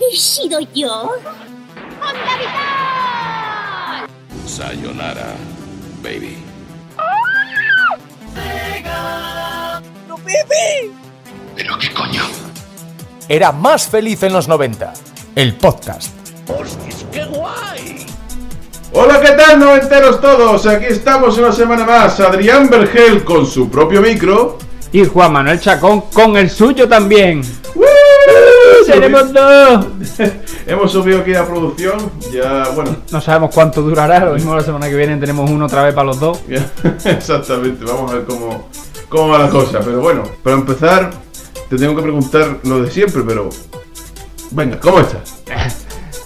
¿He sido yo? ¡Onda Vital! Sayonara, baby. ¡No, Pepe! ¿Pero qué coño? Era más feliz en los 90. El podcast. ¡Hostias, qué guay! Hola, ¿qué tal, noventeros todos? Aquí estamos una semana más. Adrián Vergel con su propio micro. Y Juan Manuel Chacón con el suyo también. ¡Seremos dos! Hemos subido aquí la producción. Ya, bueno. No sabemos cuánto durará. Lo mismo la semana que viene tenemos uno otra vez para los dos. Exactamente, vamos a ver cómo va la cosa. Pero bueno, para empezar, te tengo que preguntar lo de siempre, pero... Venga, ¿cómo estás?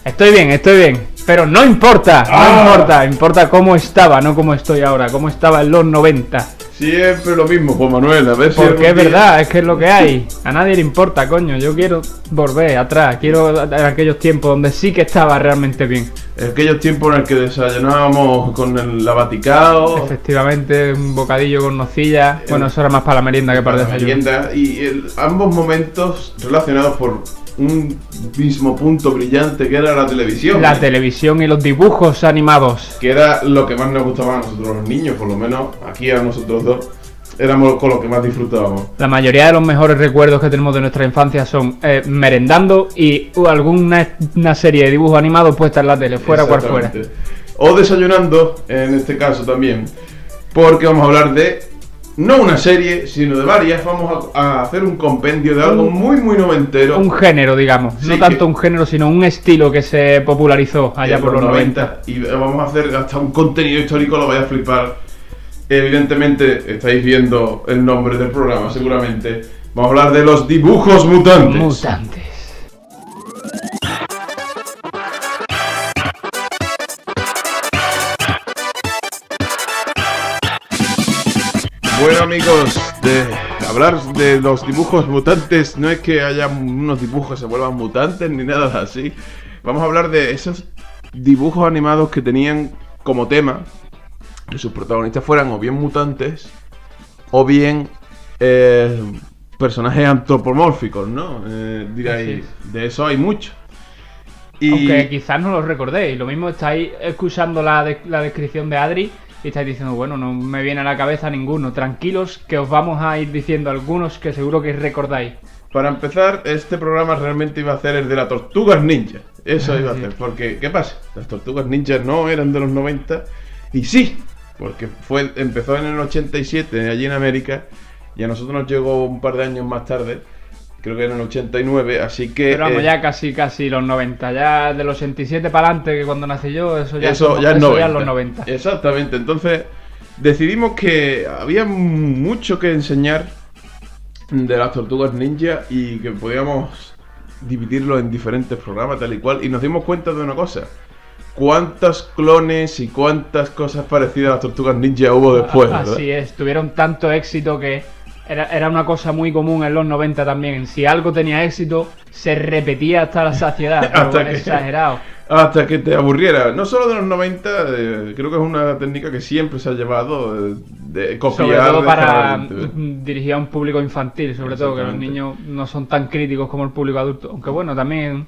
Estoy bien. Pero no importa, importa cómo estaba, no cómo estoy ahora, cómo estaba en los 90. Siempre lo mismo, Juan Manuel, a ver si... Porque es verdad, es que es lo que hay. A nadie le importa, coño. Yo quiero volver atrás, quiero a aquellos tiempos donde sí que estaba realmente bien. Aquellos tiempos en el que desayunábamos con el lavaticao. Efectivamente, un bocadillo con nocilla. Bueno, eso era más para la merienda que para el desayuno. Merienda, y ambos momentos relacionados por un mismo punto brillante que era la televisión. La televisión y los dibujos animados. Que era lo que más nos gustaba a nosotros los niños, por lo menos aquí a nosotros dos. Éramos con lo que más disfrutábamos. La mayoría de los mejores recuerdos que tenemos de nuestra infancia son merendando y alguna serie de dibujos animados puesta en la tele, fuera cual fuera. O desayunando, en este caso también, porque vamos a hablar de, no una serie, sino de varias. Vamos a hacer un compendio de algo muy noventero. Un género, digamos. Sí, no tanto un género, sino un estilo que se popularizó allá por los 90. Y vamos a hacer hasta un contenido histórico, lo vais a flipar. Evidentemente estáis viendo el nombre del programa, seguramente. Vamos a hablar de los dibujos mutantes. Bueno, amigos, hablar de los dibujos mutantes no es que haya unos dibujos que se vuelvan mutantes ni nada así. Vamos a hablar de esos dibujos animados que tenían como tema que sus protagonistas fueran o bien mutantes o bien personajes antropomórficos, ¿no? Diráis, de eso hay mucho. Y... aunque quizás no los recordéis, lo mismo estáis escuchando la descripción de Adri y estáis diciendo, bueno, no me viene a la cabeza ninguno. Tranquilos, que os vamos a ir diciendo algunos que seguro que recordáis. Para empezar, este programa realmente iba a hacer el de las Tortugas Ninja. Eso iba a hacer, porque, ¿qué pasa? Las Tortugas Ninja no eran de los 90, y sí, porque empezó en el 87 allí en América, y a nosotros nos llegó un par de años más tarde, creo que en el 89, así que... Pero vamos, ya casi los 90, ya del 87 para adelante, que cuando nací yo, eso ya es los 90. Exactamente, entonces decidimos que había mucho que enseñar de las Tortugas Ninja y que podíamos dividirlo en diferentes programas tal y cual, y nos dimos cuenta de una cosa: cuántos clones y cuántas cosas parecidas a las Tortugas Ninja hubo después, ¿verdad? Así es, tuvieron tanto éxito que era una cosa muy común en los 90 también. Si algo tenía éxito, se repetía hasta la saciedad, pero exagerado. Hasta que te aburriera. No solo de los 90, creo que es una técnica que siempre se ha llevado de copiar. Sobre todo para dirigir a un público infantil, sobre todo, que los niños no son tan críticos como el público adulto. Aunque bueno, también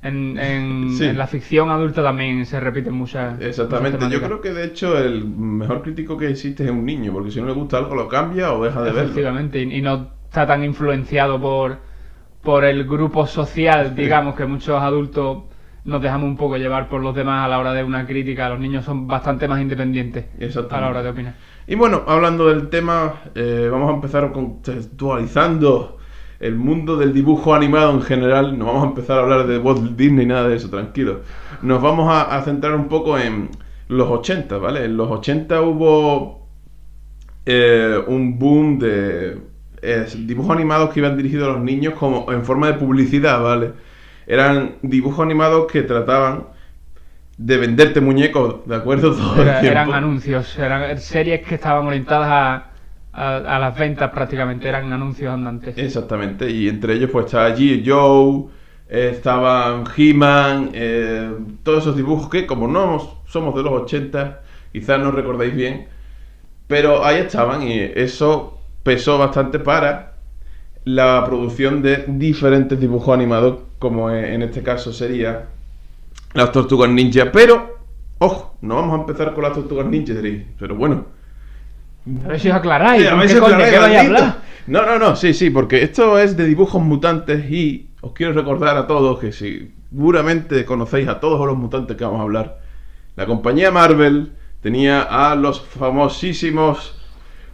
en la ficción adulta también se repiten muchas. Exactamente, yo creo que de hecho el mejor crítico que existe es un niño, porque si no le gusta algo lo cambia o deja de verlo. Efectivamente, y no está tan influenciado por el grupo social, digamos, que muchos adultos nos dejamos un poco llevar por los demás a la hora de una crítica. Los niños son bastante más independientes a la hora de opinar. Y bueno, hablando del tema, vamos a empezar contextualizando el mundo del dibujo animado en general. No vamos a empezar a hablar de Walt Disney, nada de eso, tranquilo. Nos vamos a centrar un poco en los 80, ¿vale? En los 80 hubo un boom de dibujos animados que iban dirigidos a los niños como en forma de publicidad, ¿vale? Eran dibujos animados que trataban de venderte muñecos, ¿de acuerdo? Todo el tiempo. Eran anuncios, eran series que estaban orientadas a las ventas prácticamente, eran anuncios andantes. Exactamente, y entre ellos pues estaba G.I. Joe, estaban He-Man, todos esos dibujos que como no somos de los 80, quizás no recordáis bien, Pero ahí estaban y eso pesó bastante para la producción de diferentes dibujos animados, como en este caso sería las Tortugas Ninja. Pero, ojo, no vamos a empezar con las Tortugas Ninja, diréis, pero bueno. A ver si os aclaráis. A ver si ¿Qué coño? aclaráis, ¿Qué vais a maldito. hablar? No, sí, porque esto es de dibujos mutantes y os quiero recordar a todos que seguramente conocéis a todos los mutantes que vamos a hablar. La compañía Marvel tenía a los famosísimos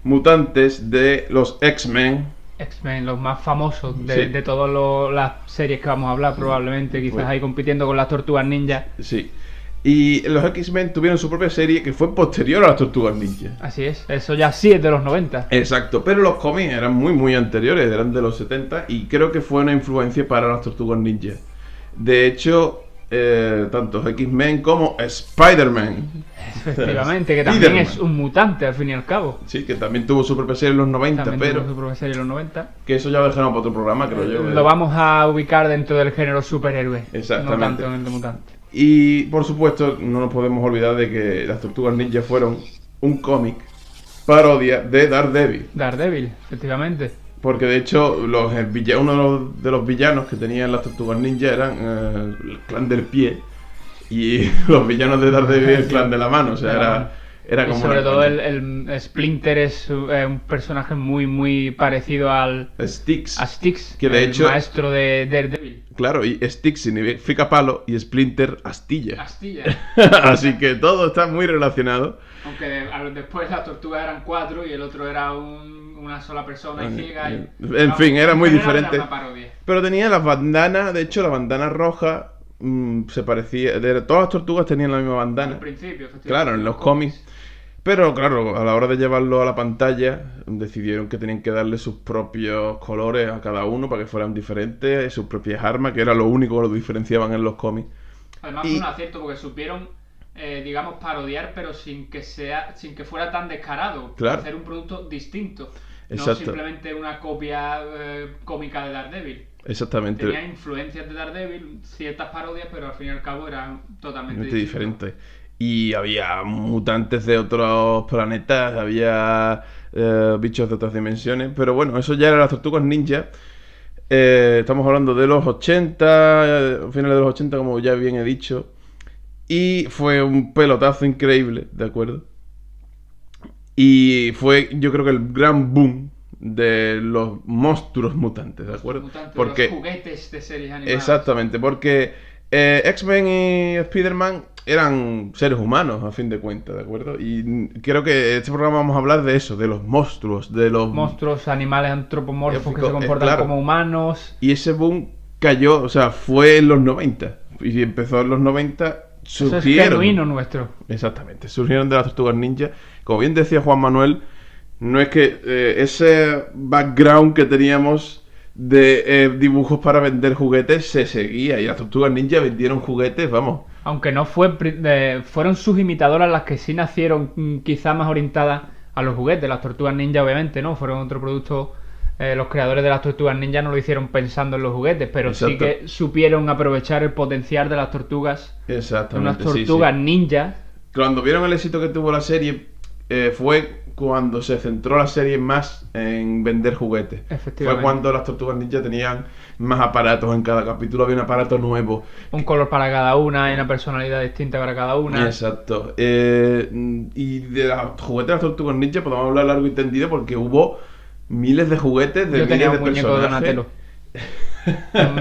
mutantes de los X-Men. X-Men, los más famosos Sí. de todas las series que vamos a hablar, probablemente, quizás Bueno. ahí compitiendo con las Tortugas Ninja. Sí. Y los X-Men tuvieron su propia serie que fue posterior a las Tortugas Ninja. Así es, eso ya sí es de los 90. Exacto, pero los cómics eran muy anteriores, eran de los 70 y creo que fue una influencia para las Tortugas Ninja. De hecho, tanto X-Men como Spider-Man. Efectivamente, que también Spider-Man. es un mutante al fin y al cabo. Sí, que también tuvo su propia serie en los 90, También pero tuvo su propia serie en los 90. que eso ya lo dejaron para otro programa, creo yo. Lo vamos a ubicar dentro del género superhéroe. Exactamente. No tanto en el de mutante. Y por supuesto, no nos podemos olvidar de que las Tortugas Ninja fueron un cómic parodia de Daredevil. Daredevil, efectivamente. Porque de hecho, uno de los villanos que tenían las Tortugas Ninja eran el clan del pie. Y los villanos de Daredevil el clan de la mano. O sea, era Y como. sobre una todo coña. el Splinter es un personaje muy parecido a Styx. Styx, Que de el hecho- maestro de Daredevil. Claro, y Styx significa palo y Splinter astilla. Astilla. Así que todo está muy relacionado. Aunque después las tortugas eran 4 y el otro era una sola persona y ciega. En fin, era muy en general diferente. era una parodia. Pero tenía las bandanas, de hecho la bandana roja se parecía. Todas las tortugas tenían la misma bandana. Al principio, efectivamente. Claro, en los cómics. Pero claro, a la hora de llevarlo a la pantalla, decidieron que tenían que darle sus propios colores a cada uno para que fueran diferentes, sus propias armas, que era lo único que los diferenciaban en los cómics. Además Y- fue un acierto porque supieron, digamos, parodiar, pero sin que fuera tan descarado. Claro. Hacer un producto distinto. Exacto. No simplemente una copia cómica de Daredevil. Exactamente. Tenía influencias de Daredevil, ciertas parodias, pero al fin y al cabo eran totalmente Totalmente distintas. diferente. Y había mutantes de otros planetas, había bichos de otras dimensiones. Pero bueno, eso ya eran las Tortugas Ninja. Estamos hablando de los 80, finales de los 80, como ya bien he dicho. Y fue un pelotazo increíble, ¿de acuerdo? Y fue, yo creo que el gran boom de los monstruos mutantes, ¿de acuerdo? Mutantes, Porque los juguetes de series animadas. exactamente, porque X-Men y Spider-Man eran seres humanos, a fin de cuentas, ¿de acuerdo? Y creo que en este programa vamos a hablar de eso, de los monstruos, de los... Monstruos, animales antropomorfos que se comportan claro. como humanos. Y ese boom cayó, o sea, fue en los 90. Y empezó en los 90, Eso es surgieron... genuino nuestro. Exactamente, surgieron de las Tortugas Ninja. Como bien decía Juan Manuel, no es que ese background que teníamos de dibujos para vender juguetes se seguía. Y las Tortugas Ninja vendieron juguetes, vamos... Aunque no fueron sus imitadoras las que sí nacieron quizá más orientadas a los juguetes. Las Tortugas Ninja obviamente no, fueron otro producto. Los creadores de las Tortugas Ninja no lo hicieron pensando en los juguetes, pero sí Exacto. que supieron aprovechar el potencial de las tortugas. Exactamente, Unas sí, sí. tortugas ninja. Cuando vieron el éxito que tuvo la serie, fue cuando se centró la serie más en vender juguetes. Efectivamente. Fue cuando las Tortugas Ninja tenían más aparatos, en cada capítulo había un aparato nuevo. Un color para cada una y una personalidad distinta para cada una. Exacto. Y de los juguetes de las Tortugas Ninja podemos hablar largo y tendido porque hubo miles de juguetes de Yo tenía miles un de muñeco de personajes. Donatello.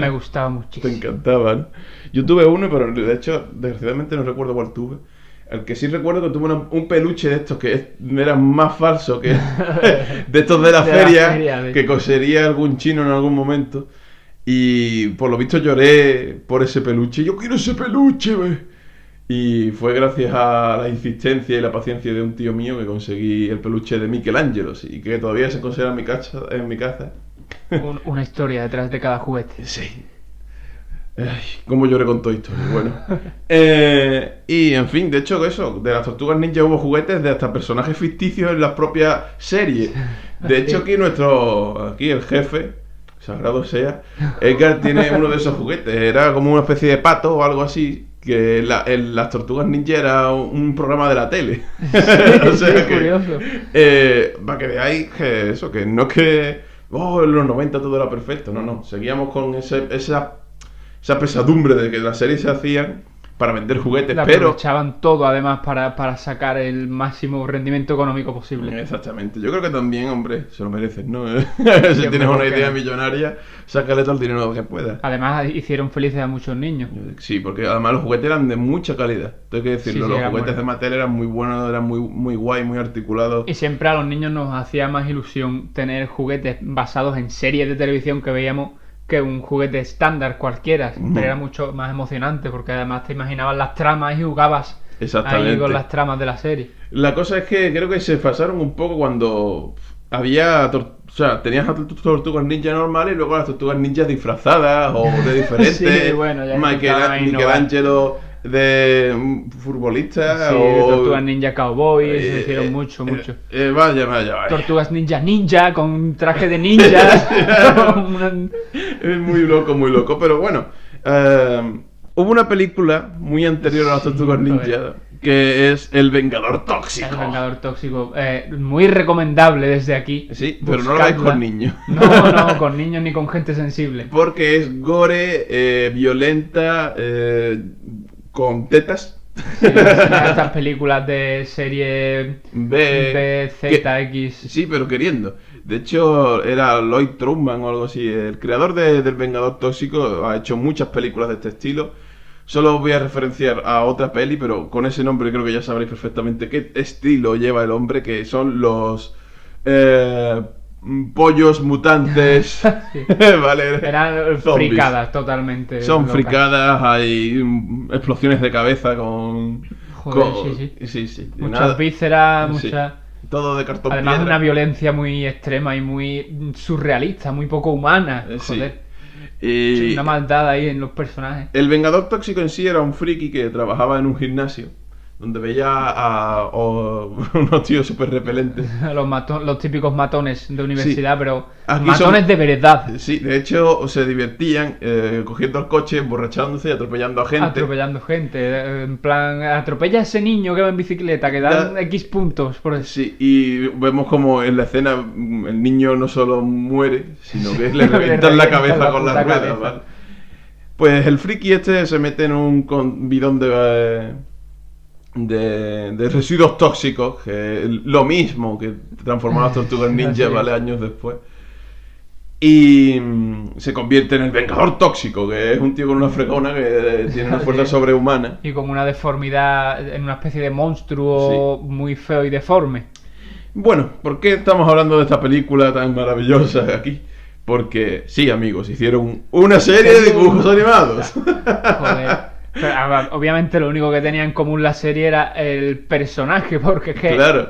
Me gustaba Te muchísimo. encantaban. Yo tuve uno, pero de hecho, desgraciadamente no recuerdo cuál tuve. El que sí recuerdo que tuve un peluche de estos que era más falso que de estos de la De la feria, feria, de- que cosería algún chino en algún momento. Y por lo visto lloré por ese peluche. Yo quiero ese peluche, ve. Y fue gracias a la insistencia y la paciencia de un tío mío que conseguí el peluche de Michelangelo, y que todavía se conserva en mi casa. Una historia detrás de cada juguete. Sí. Ay, cómo lloré con Toy Story, bueno. Y en fin, de hecho, eso, de las Tortugas Ninja hubo juguetes de hasta personajes ficticios en las propias series. De hecho, aquí el jefe, sagrado sea, Edgar tiene uno de esos juguetes. Era como una especie de pato o algo así, las Tortugas Ninja era un programa de la tele. O Sí, sea curioso. Para que veáis que eso, que no es que en los 90 todo era perfecto, no, seguíamos con esa pesadumbre de que las series se hacían para vender juguetes, Le pero... aprovechaban todo además para sacar el máximo rendimiento económico posible. Exactamente, yo creo que también, hombre, se lo merecen, ¿no? Si hombre, tienes una ¿por qué idea no? millonaria, sácale todo el dinero que puedas. Además hicieron felices a muchos niños. Sí, porque además los juguetes eran de mucha calidad. Tengo que decirlo, Sí, los eran juguetes buenos. de Mattel eran muy buenos, eran muy guay, muy articulados. Y siempre a los niños nos hacía más ilusión tener juguetes basados en series de televisión que veíamos que un juguete estándar cualquiera. Siempre era mucho más emocionante porque además te imaginabas las tramas y jugabas Exactamente. ahí con las tramas de la serie. La cosa es que creo que se pasaron un poco cuando había... O sea, tenías a tus tortugas ninja normales y luego las tortugas ninjas disfrazadas o de diferentes. Sí, bueno, ya empezaban a innovar. Michelangelo de futbolista Sí, o... Tortugas Ninja Cowboys, se eh, hicieron mucho. Vaya. Tortugas Ninja con traje de ninja. Es muy loco, pero bueno. Hubo una película muy anterior a las Tortugas Ninja que es El Vengador Tóxico. El Vengador Tóxico. Muy recomendable desde aquí. Sí, pero no lo veis con niños. No, con niños ni con gente sensible. Porque es gore, violenta, con tetas. Sí, estas películas de serie B, Z, X. Sí, pero queriendo. De hecho, era Lloyd Truman o algo así. El creador del Vengador Tóxico ha hecho muchas películas de este estilo. Solo os voy a referenciar a otra peli, pero con ese nombre creo que ya sabréis perfectamente qué estilo lleva el hombre, que son los pollos mutantes. Sí. Vale. Eran Zombies. fricadas totalmente. Son locas. fricadas, hay explosiones de cabeza con... Joder, sí. Muchas vísceras, Sí. muchas... Todo de cartón Además piedra. una violencia muy extrema y muy surrealista, muy poco humana. Sí. Joder. Y Una maldad ahí en los personajes. el Vengador Tóxico en sí era un friki que trabajaba en un gimnasio donde veía a unos tíos súper repelentes. Los típicos matones de universidad, pero Aquí matones son- de verdad. Sí, de hecho se divertían cogiendo el coche, emborrachándose y atropellando a gente. Atropellando gente. En plan, atropella a ese niño que va en bicicleta, que dan Da- X puntos por eso. Sí, y vemos como en la escena el niño no solo muere, sino que le Le revientan la revientan cabeza la con las puta ruedas, cabeza. ¿vale? Pues el friki este se mete en un bidón de residuos tóxicos, que es lo mismo que transformó a las Tortugas Ninja, Así es. ¿vale? Años después. Y se convierte en el Vengador Tóxico, que es un tío con una fregona que tiene una fuerza sobrehumana. Y con una deformidad, en una especie de monstruo muy feo y deforme. Bueno, ¿por qué estamos hablando de esta película tan maravillosa aquí? Porque, sí, amigos, hicieron una serie de dibujos animados. Joder. Pero, obviamente lo único que tenía en común la serie era el personaje, porque es que Claro.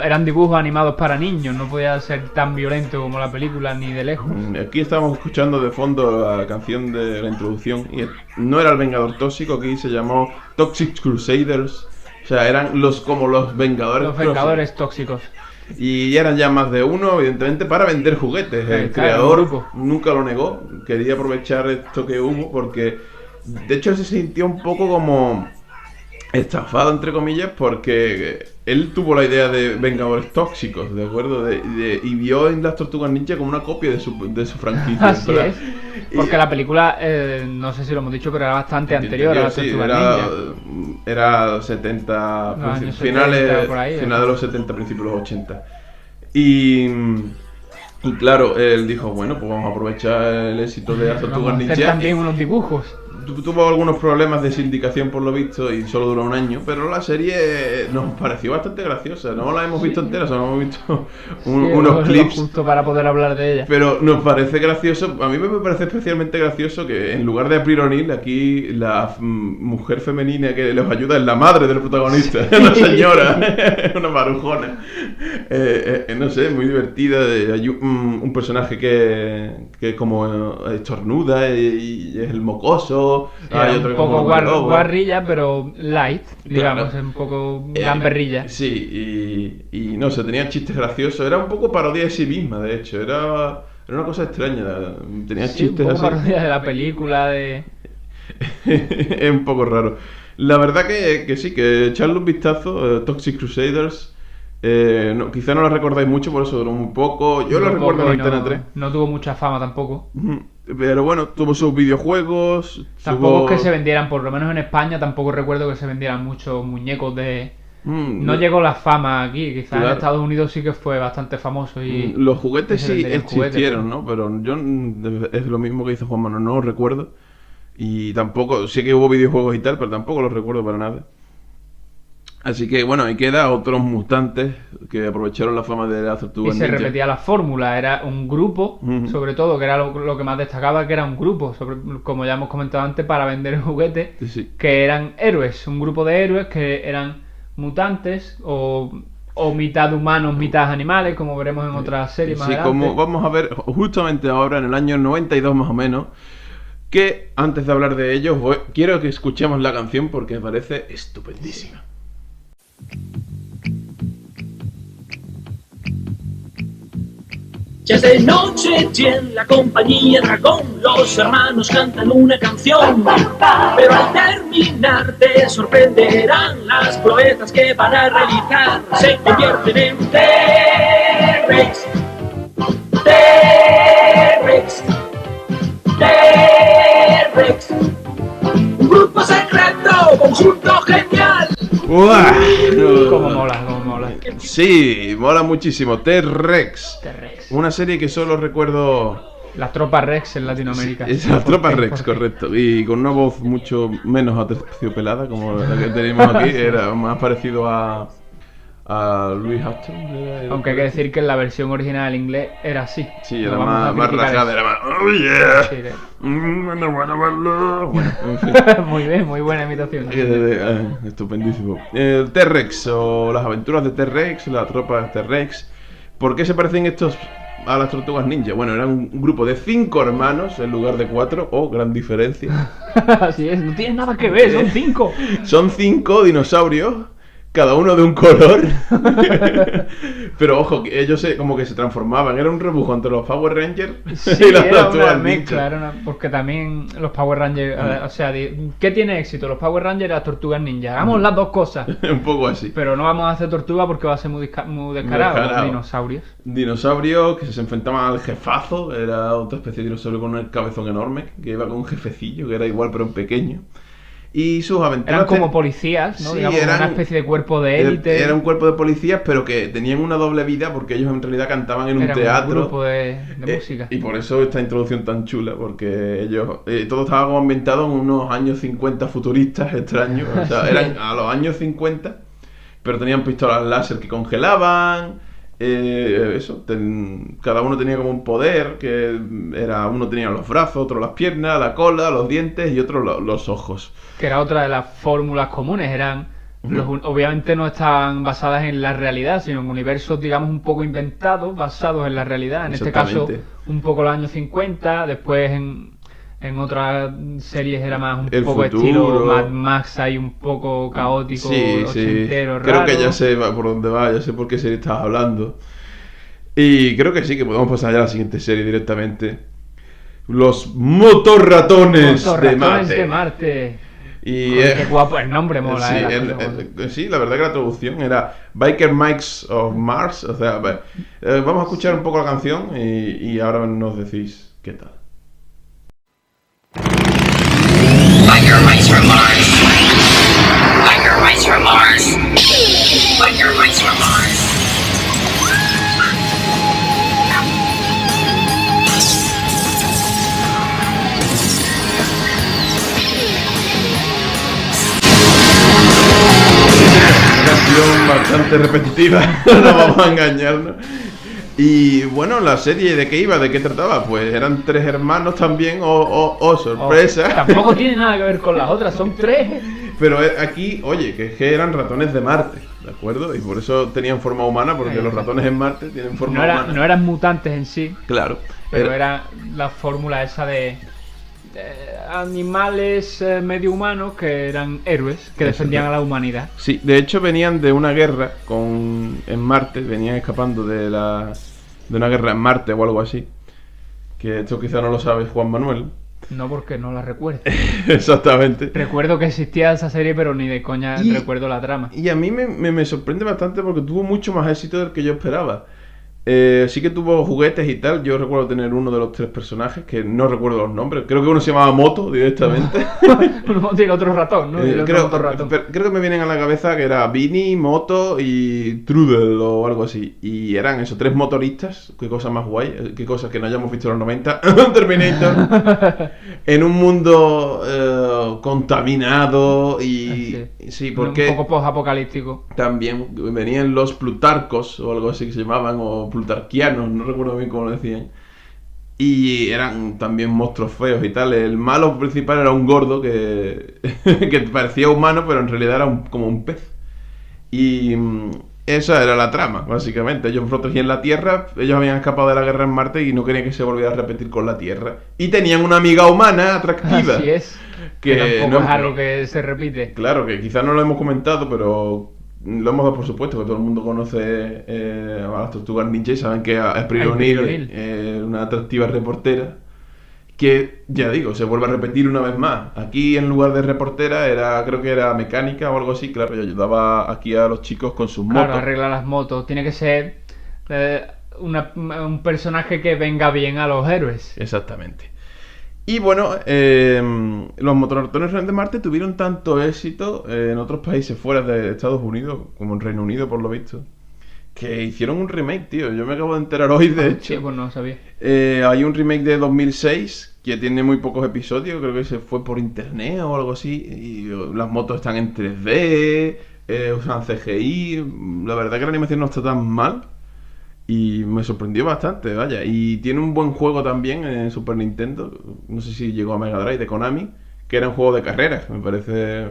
eran dibujos animados para niños, no podía ser tan violento como la película ni de lejos. Aquí estamos escuchando de fondo la canción de la introducción y no era el Vengador Tóxico, aquí se llamó Toxic Crusaders. O sea, eran como los Vengadores. Los Vengadores tóxicos. Y eran ya más de uno, evidentemente, para vender juguetes. El claro, creador un grupo. nunca lo negó, quería aprovechar esto que hubo porque, de hecho, él se sintió un poco como estafado, entre comillas, porque él tuvo la idea de Vengadores Tóxicos, ¿de acuerdo? Y vio en las Tortugas Ninja como una copia de su franquicia. Así ¿verdad? es. Porque la película, no sé si lo hemos dicho, pero era bastante anterior a las Sí, Tortugas Ninja. era 70, Los años finales, 70, por ahí, finales de los 70, principios de los 80. Y claro, él dijo, bueno, pues vamos a aprovechar el éxito de las Tortugas Vamos a hacer Ninja. también unos dibujos. Tuvo algunos problemas de sindicación por lo visto y solo duró un año, pero la serie nos pareció bastante graciosa. No la hemos visto entera, solo hemos visto unos Sí, clips. justo para poder hablar de ella. Pero nos parece gracioso, a mí me parece especialmente gracioso que en lugar de April O'Neil, aquí la mujer femenina que los ayuda es la madre del protagonista, una señora, una marujona. No sé, muy divertida. Hay un personaje que como estornuda y es el mocoso. Era Hay un otro que poco como lobo. guarrilla, pero light, digamos, Claro. un poco gamberrilla. Sí, y no sé, tenía chistes graciosos. Era un poco parodia de sí misma, de hecho. Era una cosa extraña. Tenía Sí, un chistes poco así. parodia de la película, de... Es un poco raro. La verdad que sí, que echarle un vistazo, Toxic Crusaders, quizá no la recordáis mucho, por eso duró muy poco. Yo la recuerdo en Antena 3. No tuvo mucha fama tampoco. Pero bueno, tuvo sus videojuegos. Tampoco es que se vendieran, por lo menos en España, tampoco recuerdo que se vendieran muchos muñecos de... No llegó la fama aquí, quizás Claro. en Estados Unidos sí que fue bastante famoso y... Los juguetes se sí venderían existieron, juguetes, ¿no? Pero yo es lo mismo que dice Juan Manuel, no lo recuerdo. Y tampoco, sé que hubo videojuegos y tal, pero tampoco los recuerdo para nada. Así que bueno, ahí queda otros mutantes que aprovecharon la fama de las Y tortugas se ninja. repetía la fórmula, era un grupo, Ujú. sobre todo, que era lo que más destacaba, que era un grupo, como ya hemos comentado antes, para vender juguetes, Sí, sí. que eran héroes, un grupo de héroes que eran mutantes o mitad humanos, mitad animales, como veremos en otras series más Sí, adelante. como vamos a ver justamente ahora, en el año 92 más o menos, que antes de hablar de ellos, quiero que escuchemos la canción porque me parece estupendísima. Ya es de noche y en la compañía dragón los hermanos cantan una canción. Pero al terminar te sorprenderán las proezas que van a realizar. Se convierten en T-Rex, T-Rex, T-Rex. Un grupo secreto, conjunto genial. ¡Uah! Como mola, como mola. Sí, mola muchísimo. T-Rex. T-Rex. Una serie que solo recuerdo. La tropa Rex en Latinoamérica. Es la tropa ¿Por qué? Rex, ¿Por qué? correcto. Y con una voz mucho menos aterciopelada, como la que tenemos aquí. Era más parecido a Louis Armstrong. Aunque hay que decir que en la versión original en inglés era así. Sí, No era vamos a más criticar rajada, eso. era más. ¡Oh, yeah! Sí, Bueno, en fin. muy bien, muy buena imitación. Estupendísimo. El T-Rex o las aventuras de T-Rex, la tropa de T-Rex. ¿Por qué se parecen estos a las tortugas ninja? Bueno, eran un grupo de 5 hermanos en lugar de 4. Oh, gran diferencia. Así es, no tiene nada que ver, son 5. Son 5 dinosaurios, cada uno de un color. Pero ojo, que ellos como que se transformaban. Era un rebujo entre los Power Rangers Sí, y las era una tortugas mezcla, ninja. porque también los Power Rangers, o sea, ¿qué tiene éxito? Los Power Rangers y las tortugas ninja. Hagamos las dos cosas. Un poco así. Pero no vamos a hacer tortuga porque va a ser muy descarado. Descarado. Dinosaurios. Dinosaurios que se enfrentaban al jefazo. Era otra especie de dinosaurio con un cabezón enorme, que iba con un jefecillo, que era igual pero en pequeño. Y sus aventuras... Eran como policías, ¿no? Sí, Digamos, eran- una especie de cuerpo de élite. Era un cuerpo de policías, pero que tenían una doble vida porque ellos en realidad cantaban en un Eran teatro. un grupo de música. Y por eso esta introducción tan chula, porque ellos... todo estaba como ambientado en unos años 50 futuristas extraños. O sea, eran a los años 50, pero tenían pistolas láser que congelaban. Cada uno tenía como un poder, que era uno tenía los brazos, otro las piernas, la cola, los dientes y otro los ojos. Que era otra de las fórmulas comunes. Obviamente no estaban basadas en la realidad, sino en universos, digamos, un poco inventados, basados en la realidad. En este caso, Exactamente. un poco los años 50, después en otras series era más un El poco futuro. estilo Mad Max, ahí un poco caótico, Sí, ochentero, creo raro. que ya sé por dónde va, ya sé por qué serie estás hablando. Y creo que sí, que podemos pasar ya a la siguiente serie directamente. Los motorratones Motorratones de de Marte. Marte. Y Joder, qué guapo el nombre, mola. sí, la sí, la verdad que la traducción era Biker Mikes of Mars. O sea, vamos a escuchar un poco la canción y ahora nos decís qué tal. Biker Mice from Mars. Biker Mice from Mars. Biker Mice from Mars. Una canción bastante repetitiva, no vamos a engañarnos. Y bueno, la serie de qué iba, de qué trataba, pues eran 3 hermanos también, sorpresa. Tampoco tiene nada que ver con las otras, son 3. Pero aquí, oye, que es que eran ratones de Marte, ¿de acuerdo? Y por eso tenían forma humana, porque los ratones en Marte tienen forma humana. No eran mutantes en sí, Claro. pero era la fórmula esa de animales medio humanos que eran héroes, que defendían a la humanidad. Sí, de hecho venían de una guerra en Marte, venían escapando de una guerra en Marte o algo así. Que esto quizá no lo sabe Juan Manuel. No, porque no la recuerdo. Exactamente. Recuerdo que existía esa serie, pero ni de coña Y- recuerdo la trama. Y a mí me sorprende bastante porque tuvo mucho más éxito del que yo esperaba. Sí que tuvo juguetes y tal. Yo recuerdo tener uno de los 3 personajes, que no recuerdo los nombres. Creo que uno se llamaba Moto directamente. Uno tiene otro ratón, ¿no? Y el otro otro ratón. Creo que me vienen a la cabeza que era Vinny, Moto y Trudel o algo así. Y eran esos 3 motoristas. Qué cosa más guay. Qué cosas que no hayamos visto en los 90. Terminator. En un mundo contaminado y... Sí, porque... Un poco post-apocalíptico. También venían los plutarcos o algo así que se llamaban, o plutarquianos, no recuerdo bien cómo lo decían. Y eran también monstruos feos y tal. El malo principal era un gordo que, que parecía humano, pero en realidad era como un pez. Y esa era la trama, básicamente. Ellos protegían la Tierra, ellos habían escapado de la guerra en Marte y no querían que se volviera a repetir con la Tierra. Y tenían una amiga humana atractiva. Así es. Que tampoco no es algo que se repite. Claro, que quizás no lo hemos comentado, pero lo hemos dado por supuesto, que todo el mundo conoce a las Tortugas Ninja y saben que April O'Neil es una atractiva reportera que, ya digo, se vuelve a repetir una vez más. Aquí en lugar de reportera creo que era mecánica o algo así, claro, y ayudaba aquí a los chicos con sus Claro, motos. arregla las motos. Tiene que ser un personaje que venga bien a los héroes. Exactamente. Y bueno, los motorratones de Marte tuvieron tanto éxito en otros países fuera de Estados Unidos, como en Reino Unido por lo visto, que hicieron un remake, tío. Yo me acabo de enterar hoy, de hecho. Sí, pues no sabía. Hay un remake de 2006 que tiene muy pocos episodios, creo que se fue por internet o algo así, y las motos están en 3D, usan CGI, la verdad que la animación no está tan mal. Y me sorprendió bastante, vaya. Y tiene un buen juego también en Super Nintendo. No sé si llegó a Mega Drive, de Konami, que era un juego de carreras. Me parece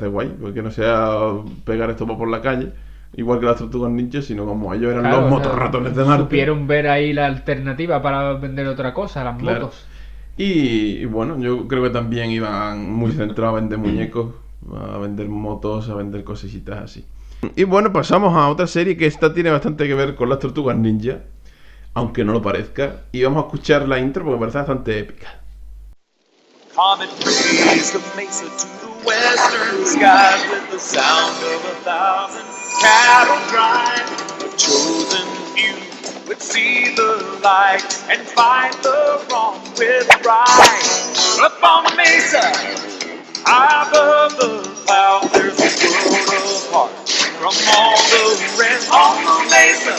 guay, porque no sea pegar esto por la calle, igual que las Tortugas Ninja, sino como ellos eran Claro, los motorratones de Marte. Supieron ver ahí la alternativa para vender otra cosa, las Claro. motos. Y bueno, yo creo que también iban muy centrados a vender muñecos, a vender motos, a vender cosecitas así. Y bueno, pasamos a otra serie que esta tiene bastante que ver con las Tortugas Ninja, aunque no lo parezca. Y vamos a escuchar la intro porque me parece bastante épica. Comet raised the mesa to the western skies with the sound of 1,000 cattle drive. A chosen few would see the light and fight the wrong with right. Up on the mesa, high above the clouds, there's a world apart from all the rest. On the mesa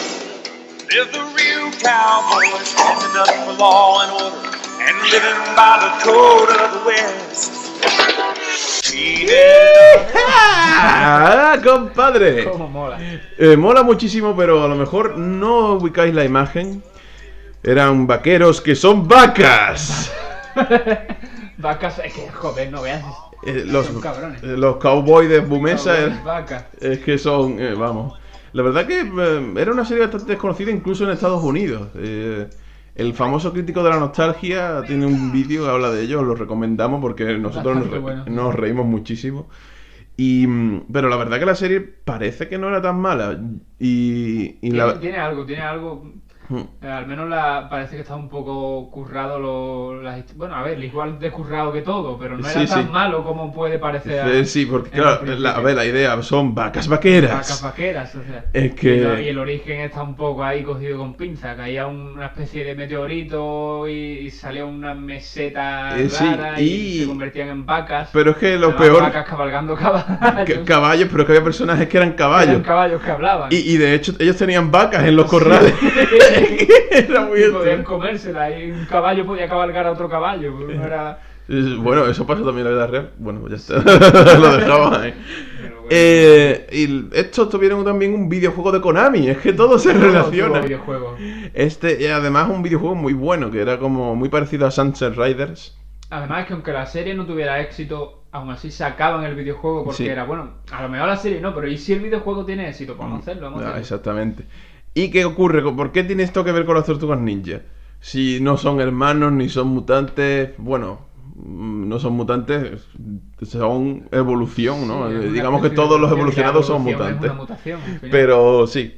live the real cowboys, standing up for law and order and living by the code of the West. ¡Ah, compadre! Cómo mola. Mola muchísimo, pero a lo mejor no ubicáis la imagen. Eran vaqueros que son vacas. Vacas, es que joder, no veas. Son cabrones. Los cowboys de Bumesa Vacas. es que son, vamos. La verdad que era una serie bastante desconocida incluso en Estados Unidos. El famoso crítico de la nostalgia tiene un vídeo que habla de ello, os lo recomendamos porque nosotros nos reímos muchísimo. Pero la verdad que la serie parece que no era tan mala. Tiene algo. Al menos parece que está un poco currado bueno, a ver, igual de currado que todo, pero no era tan malo como puede parecer. Sí, porque claro, la idea son vacas vaqueras. Vacas vaqueras, o sea. Es que... Y el origen está un poco ahí cogido con pinza. Caía una especie de meteorito y salía una meseta rara y se convertían en vacas. Pero es que lo peor... Vacas cabalgando caballos. Caballos, pero es que había personajes que eran caballos. Eran caballos que hablaban. Y de hecho ellos tenían vacas en los corrales. Era muy podían comérsela y un caballo podía cabalgar a otro caballo. No era... Bueno, eso pasa también en la vida real. Bueno, ya está. Lo dejamos ahí. Y estos tuvieron también un videojuego de Konami. Es que todo se relaciona. Y además un videojuego muy bueno, que era como muy parecido a Sunset Riders. Además que aunque la serie no tuviera éxito, aún así sacaban el videojuego porque era bueno. A lo mejor la serie no, pero ¿y si el videojuego tiene éxito? Pues vamos a hacerlo. Exactamente. ¿Y qué ocurre? ¿Por qué tiene esto que ver con las Tortugas Ninja? Si no son hermanos ni son mutantes, bueno, no son mutantes, son evolución, ¿no? Digamos que todos los evolucionados son mutantes. Es una mutación, pero sí.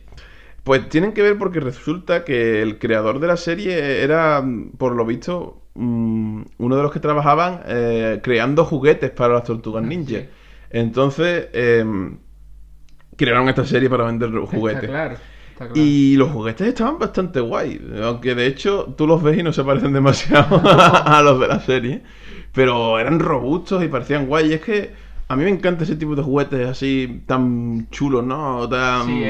Pues tienen que ver porque resulta que el creador de la serie era, por lo visto, uno de los que trabajaban creando juguetes para las Tortugas Ninja. Sí. Entonces, crearon esta serie para vender juguetes. Está claro. Y los juguetes estaban bastante guay. Aunque de hecho tú los ves y no se parecen demasiado a los de la serie. Pero eran robustos y parecían guay. Y es que a mí me encanta ese tipo de juguetes así tan chulos, ¿no? Sí,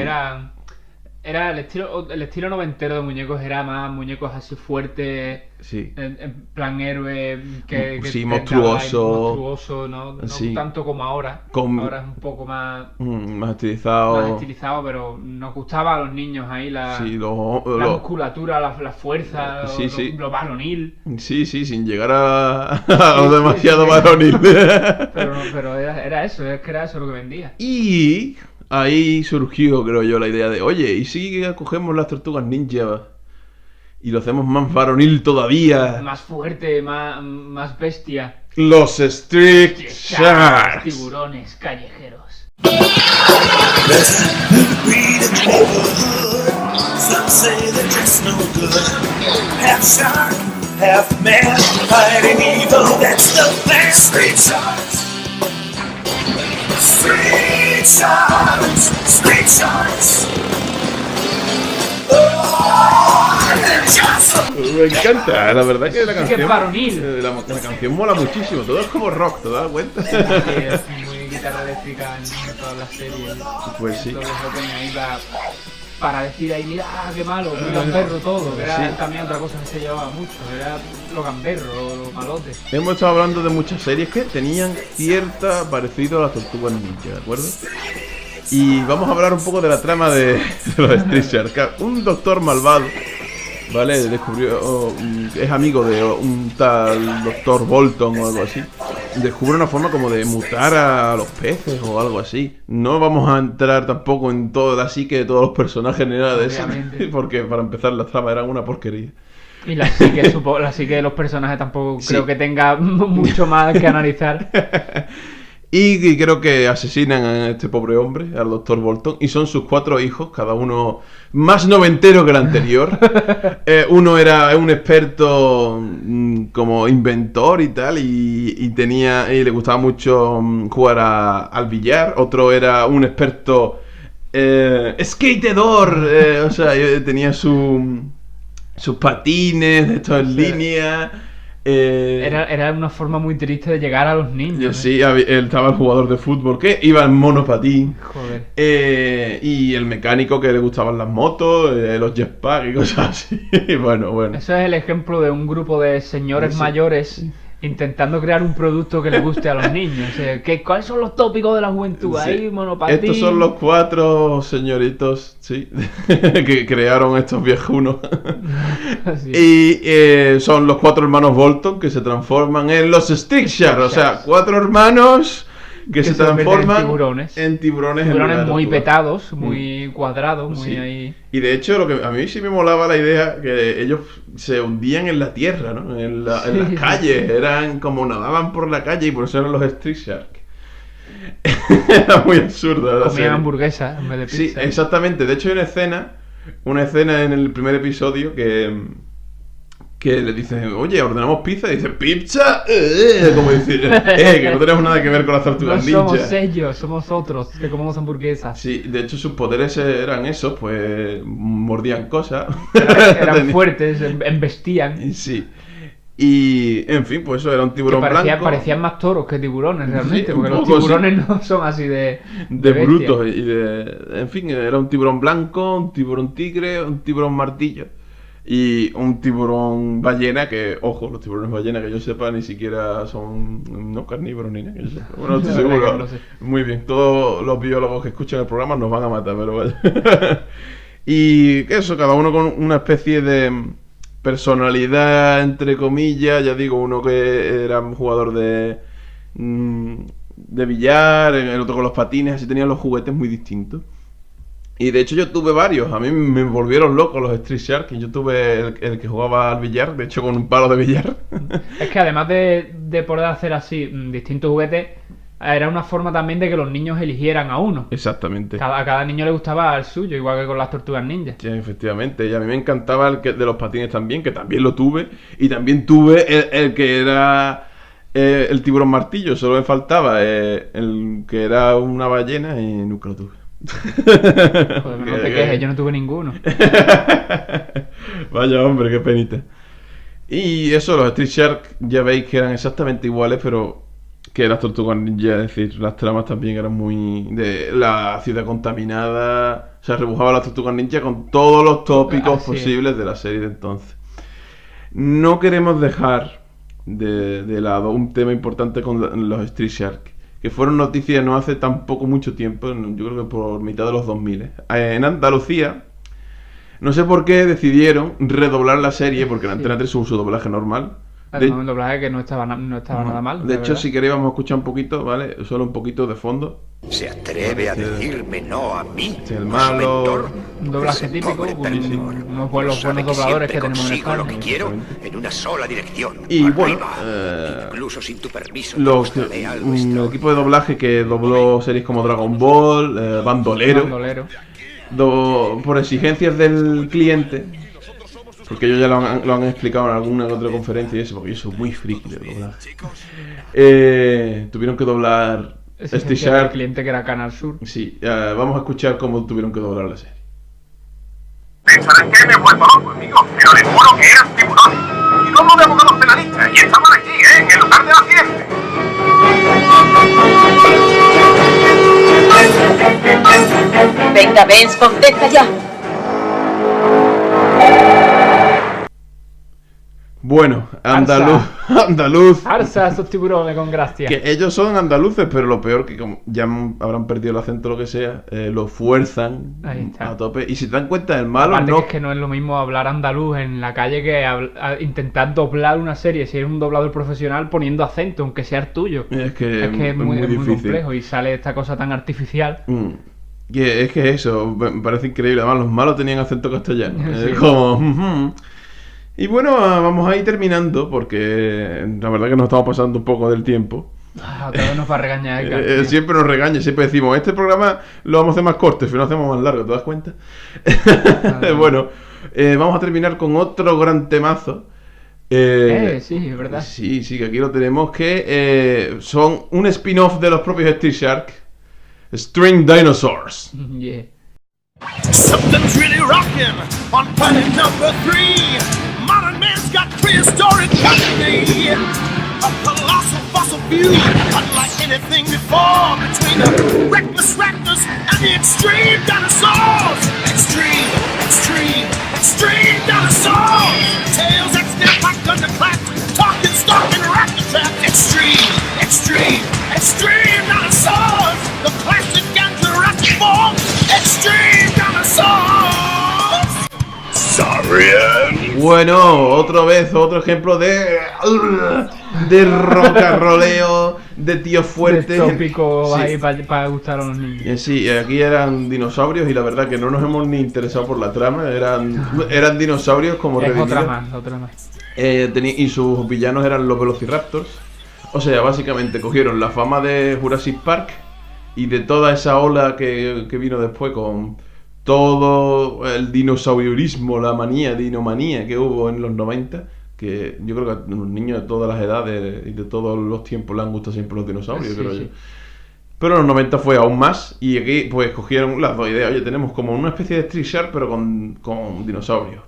era el estilo noventero de muñecos, era más muñecos así fuertes, Sí. en plan héroe, que Sí, te monstruoso. ¿no? No Sí. tanto como ahora. Con- Ahora es un poco más Más estilizado. estilizado, pero nos gustaba a los niños ahí la Sí, la los- musculatura, la fuerza, Sí. lo varonil. sí, sin llegar a lo demasiado varonil. Pero era eso, es que era eso lo que vendía. Y ahí surgió, creo yo, la idea de, oye, ¿y si cogemos las Tortugas Ninja y lo hacemos más varonil todavía? Más fuerte, más bestia. Los Street Sharks. Tiburones callejeros. Breed in the neighborhood. Some say they're just no good. Half shark, half man, fighting evil. That's the plan. Street sharks. Street sharks. Street sharks. Oh, they're just so Me encanta, la verdad que la Sí que canción... es varonil. La canción mola muchísimo, todo es como rock, ¿te das cuenta? Sí, es muy guitarra eléctrica en todas las series. Pues sí. Todos los open ahí para decir ahí, mira, qué malo, muy gamberro todo. Que era Sí. también otra cosa que se llevaba mucho, era lo gamberro, lo malote. Hemos estado hablando de muchas series que tenían cierta parecido a las Tortugas Ninja, ¿de acuerdo? Y vamos a hablar un poco de la trama de los Street Sharks. Un doctor malvado, ¿vale? Descubrió, es amigo de un tal doctor Bolton o algo así. Descubre una forma como de mutar a los peces o algo así. No vamos a entrar tampoco en toda la psique de todos los personajes ni nada de eso, Obviamente. porque para empezar la trama era una porquería. Y la psique de los personajes tampoco Sí. creo que tenga mucho más que analizar. Y creo que asesinan a este pobre hombre, al doctor Bolton, y son sus 4 hijos, cada uno más noventero que el anterior. Uno era un experto como inventor y tal, y le gustaba mucho jugar al billar. Otro era un experto skatedor, o sea, tenía sus patines, de estos en línea. Era una forma muy triste de llegar a los niños. Sí, él estaba el jugador de fútbol que iba en monopatín. Joder. Y el mecánico que le gustaban las motos, los jetpacks y cosas así. bueno. Eso es el ejemplo de un grupo de señores Sí. mayores intentando crear un producto que les guste a los niños. O sea, ¿cuáles son los tópicos de la juventud? Sí. Ahí, monopatín. Estos son los 4 señoritos, sí, que crearon estos viejunos. Sí. Y son los 4 hermanos Bolton que se transforman en los Street Sharks. O sea, 4 hermanos que se convierten transforman en tiburones. tiburones Tiburones muy tortuga. petados, muy cuadrados, muy Sí. ahí. Y de hecho, lo que a mí sí me molaba la idea que ellos se hundían en la tierra, ¿no? En las Sí. calles, eran como nadaban por la calle y por eso eran los Street Sharks. Era muy absurdo. la Comían serie. hamburguesas en vez de Sí, pizza. exactamente. De hecho, hay una escena en el primer episodio que le dicen, oye, ordenamos pizza, y dice, ¿pizza? Como decir, que no tenemos nada que ver con las No tortugas somos ninja. ellos, somos otros que comemos hamburguesas. Sí, de hecho sus poderes eran esos, pues mordían cosas. Eran Tenía- fuertes, embestían. Sí. Y, en fin, pues eso era un Que tiburón blanco. parecían más toros que tiburones realmente, Sí, un porque los poco, tiburones no son así de De bestia. brutos y de... En fin, era un tiburón blanco, un tiburón tigre, un tiburón martillo y un tiburón ballena que, ojo, los tiburones ballena que yo sepa ni siquiera son no carnívoros ni nada que yo sepa. Bueno, no estoy La verdad seguro. que no lo sé. Muy bien, todos los biólogos que escuchan el programa nos van a matar, pero vaya. Y eso, cada uno con una especie de personalidad, entre comillas. Ya digo, uno que era un jugador de billar, el otro con los patines, así tenían los juguetes muy distintos. Y de hecho yo tuve varios, a mí me volvieron locos los Street Sharks, y yo tuve el que jugaba al billar, de hecho con un palo de billar. Es que además de poder hacer así distintos juguetes, era una forma también de que los niños eligieran a uno. Exactamente. A cada niño le gustaba el suyo, igual que con las tortugas ninja. Sí, efectivamente. Y a mí me encantaba el que de los patines también, que también lo tuve. Y también tuve el que era el tiburón martillo. Solo me faltaba el que era una ballena y nunca lo tuve. Joder, no te quejes, yo no tuve ninguno. Vaya hombre, qué penita. Y eso, los Street Shark, ya veis que eran exactamente iguales, pero que las tortugas ninja, es decir, las tramas también eran muy de la ciudad contaminada. O sea, rebujaba las tortugas ninja con todos los tópicos posibles de la serie de entonces. No queremos dejar de lado un tema importante con los Street Shark, que fueron noticias no hace tampoco mucho tiempo, yo creo que por mitad de los 2000. En Andalucía, no sé por qué decidieron redoblar la serie, porque en Antena 3 hubo su doblaje normal. Un doblaje que no estaba nada mal. De hecho, si queréis vamos a escuchar un poquito, ¿vale? Solo un poquito de fondo. Se atreve a decirme no a mí. El malo. Un doblaje típico, unos buenos dobladores que tenemos en España. Lo que quiero en una sola dirección. Y bueno, incluso sin tu permiso. El equipo de doblaje que dobló series como Dragon Ball, Bandolero. Por exigencias del cliente, porque ellos ya lo han explicado en alguna otra conferencia y eso, porque yo soy muy friki de doblaje. Tuvieron que doblar Street Shark. El cliente que era Canal Sur. Sí, vamos a escuchar cómo tuvieron que doblar la serie. Pensarán que me he vuelto loco, amigo, pero les juro que eran tiburones. Y dos de abogados penalistas, y estaban aquí, en el lugar del accidente. Venga, Vince, contesta ya. Bueno, andaluz. Arsa esos tiburones con gracia. Que ellos son andaluces, pero lo peor que como ya habrán perdido el acento o lo que sea, lo fuerzan a tope. Y si te dan cuenta, el malo aparte no... que es que no es lo mismo hablar andaluz en la calle que intentar doblar una serie, si eres un doblador profesional, poniendo acento, aunque sea el tuyo. Es que es muy difícil. Complejo y sale esta cosa tan artificial. Y es que eso, me parece increíble. Además, los malos tenían acento castellano. Sí. Es como... Y bueno, vamos a ir terminando porque la verdad que nos estamos pasando un poco del tiempo. Otra vez nos va a regañar. Siempre nos regaña, siempre decimos, este programa lo vamos a hacer más corto, si no lo hacemos más largo, ¿te das cuenta? Bueno, vamos a terminar con otro gran temazo. Sí, es verdad. Sí, que aquí lo tenemos, que son un spin-off de los propios Street Shark, String Dinosaurs. Yeah. Something's really rocking on planet number 3. Modern man's got prehistoric custody. A colossal fossil fuel, unlike anything before. Between the reckless raptors and the extreme dinosaurs. Extreme dinosaurs. Tails that snap like thunderclaps. Talking, stalking, raptor trap. Extreme dinosaurs. The classic and Jurassic form. Extreme dinosaurs. Bueno, otro ejemplo de rocarroleo, de tío fuerte. De tópico ahí para gustar a los niños. Sí, aquí eran dinosaurios y la verdad que no nos hemos ni interesado por la trama. Eran dinosaurios como redimidos. Otra más. Y sus villanos eran los Velociraptors. O sea, básicamente cogieron la fama de Jurassic Park y de toda esa ola que vino después con todo el dinosaurismo, la dinomanía que hubo en los 90, que yo creo que a los niños de todas las edades y de todos los tiempos les han gustado siempre los dinosaurios, creo yo. Pero en los 90 fue aún más, y aquí pues cogieron las dos ideas. Oye, tenemos como una especie de Street Shark, pero con dinosaurios.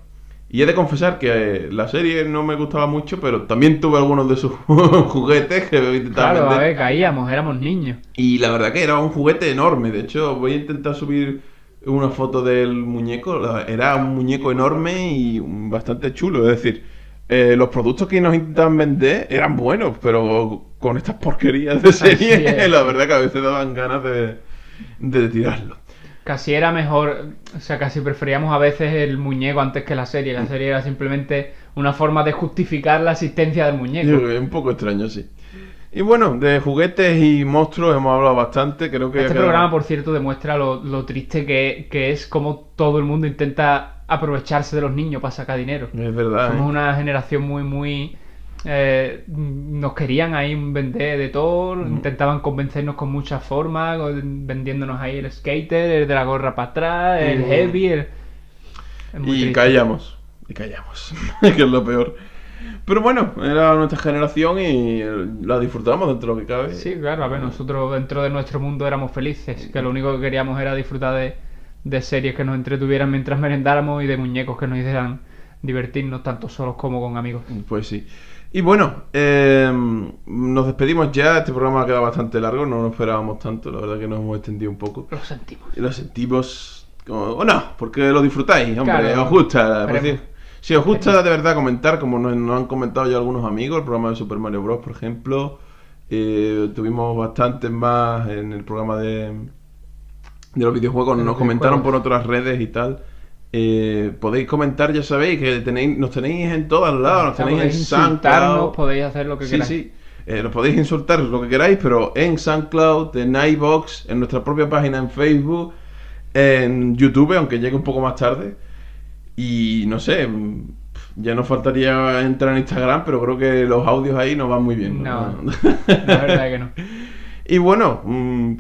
Y he de confesar que la serie no me gustaba mucho, pero también tuve algunos de sus juguetes que intentaba vender. Claro, a ver, caíamos, éramos niños. Y la verdad que era un juguete enorme. De hecho, voy a intentar subir una foto del muñeco. Era un muñeco enorme y bastante chulo. Es decir, los productos que nos intentaban vender eran buenos, pero con estas porquerías de serie, la verdad que a veces daban ganas de tirarlo. Casi era mejor, o sea, casi preferíamos a veces el muñeco antes que la serie. La serie era simplemente una forma de justificar la existencia del muñeco. Un poco extraño, sí. Y bueno, de juguetes y monstruos hemos hablado bastante. Creo que este programa, por cierto, demuestra lo triste que es como todo el mundo intenta aprovecharse de los niños para sacar dinero. Es verdad. Somos una generación muy nos querían ahí vender de todo, intentaban convencernos con muchas formas, vendiéndonos ahí el skater, el de la gorra para atrás, el heavy, es muy triste. callamos, que es lo peor. Pero bueno, era nuestra generación y la disfrutamos dentro de lo que cabe. Sí, claro, a ver, nosotros dentro de nuestro mundo éramos felices, que lo único que queríamos era disfrutar de series que nos entretuvieran mientras merendáramos y de muñecos que nos hicieran divertirnos tanto solos como con amigos. Pues sí. Y bueno, nos despedimos ya. Este programa ha quedado bastante largo, no nos esperábamos tanto. La verdad que nos hemos extendido un poco. Lo sentimos. Y lo sentimos. O no, porque lo disfrutáis, hombre. Claro, os gusta. Si os gusta de verdad comentar, como nos han comentado ya algunos amigos, el programa de Super Mario Bros, por ejemplo. Tuvimos bastantes más en el programa de los videojuegos. Nos comentaron por otras redes y tal. Podéis comentar, ya sabéis que nos tenéis en todos lados, nos tenéis en SoundCloud, podéis hacer lo que queráis. Sí, nos podéis insultar lo que queráis, pero en SoundCloud, en iVoox, en nuestra propia página en Facebook, en YouTube, aunque llegue un poco más tarde. Y no sé, ya nos faltaría entrar en Instagram, pero creo que los audios ahí nos van muy bien. No, la verdad que no. Y bueno,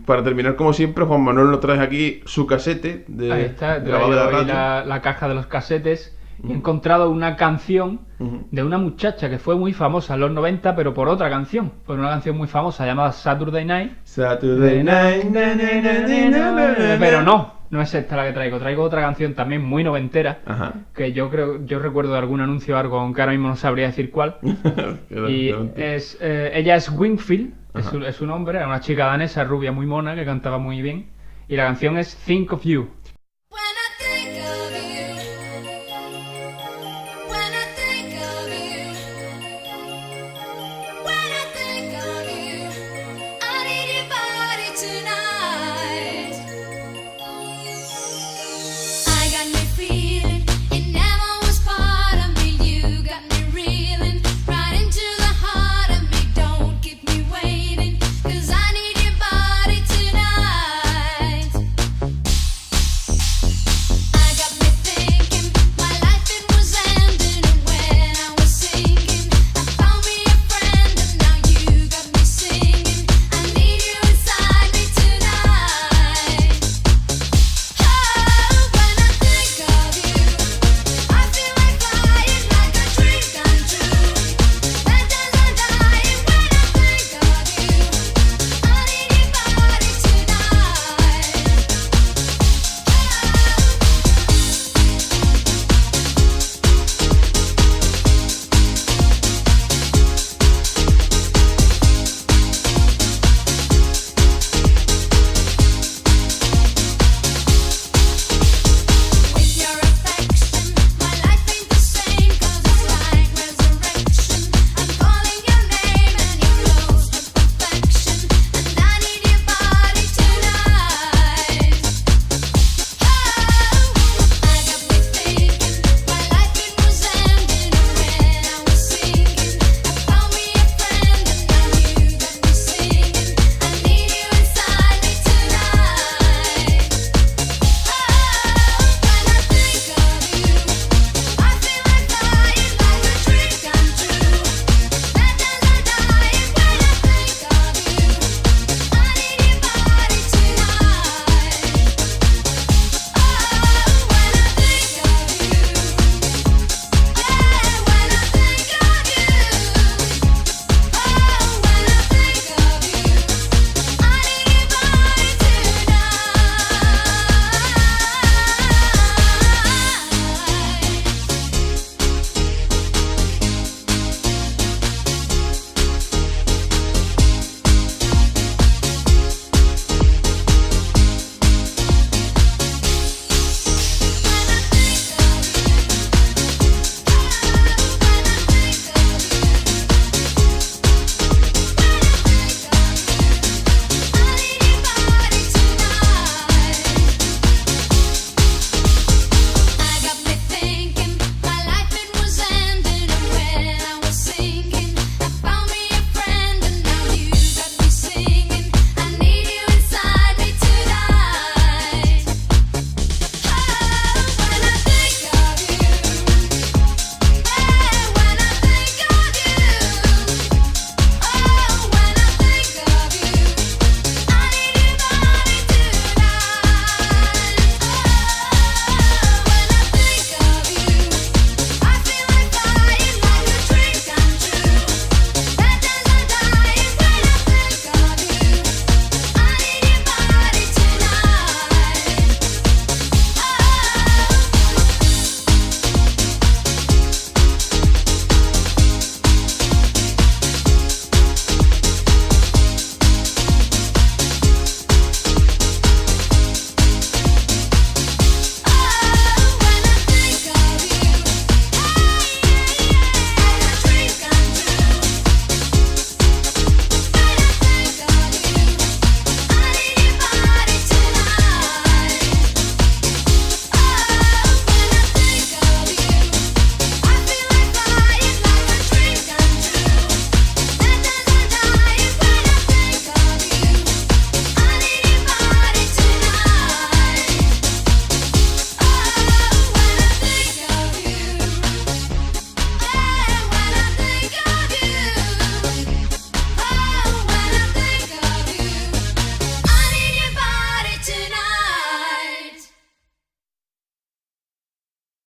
para terminar, como siempre, Juan Manuel nos trae aquí su casete de ahí está, grabado de la radio. la caja de los casetes. Y he encontrado una canción de una muchacha que fue muy famosa en los 90, pero por otra canción. Por una canción muy famosa llamada Saturday Night. Saturday Night. Pero no es esta la que traigo. Traigo otra canción también muy noventera. Ajá. Que yo recuerdo de algún anuncio o algo, aunque ahora mismo no sabría decir cuál. Y ella es Wingfield, es su nombre, era una chica danesa rubia muy mona que cantaba muy bien. Y la canción es Think of You.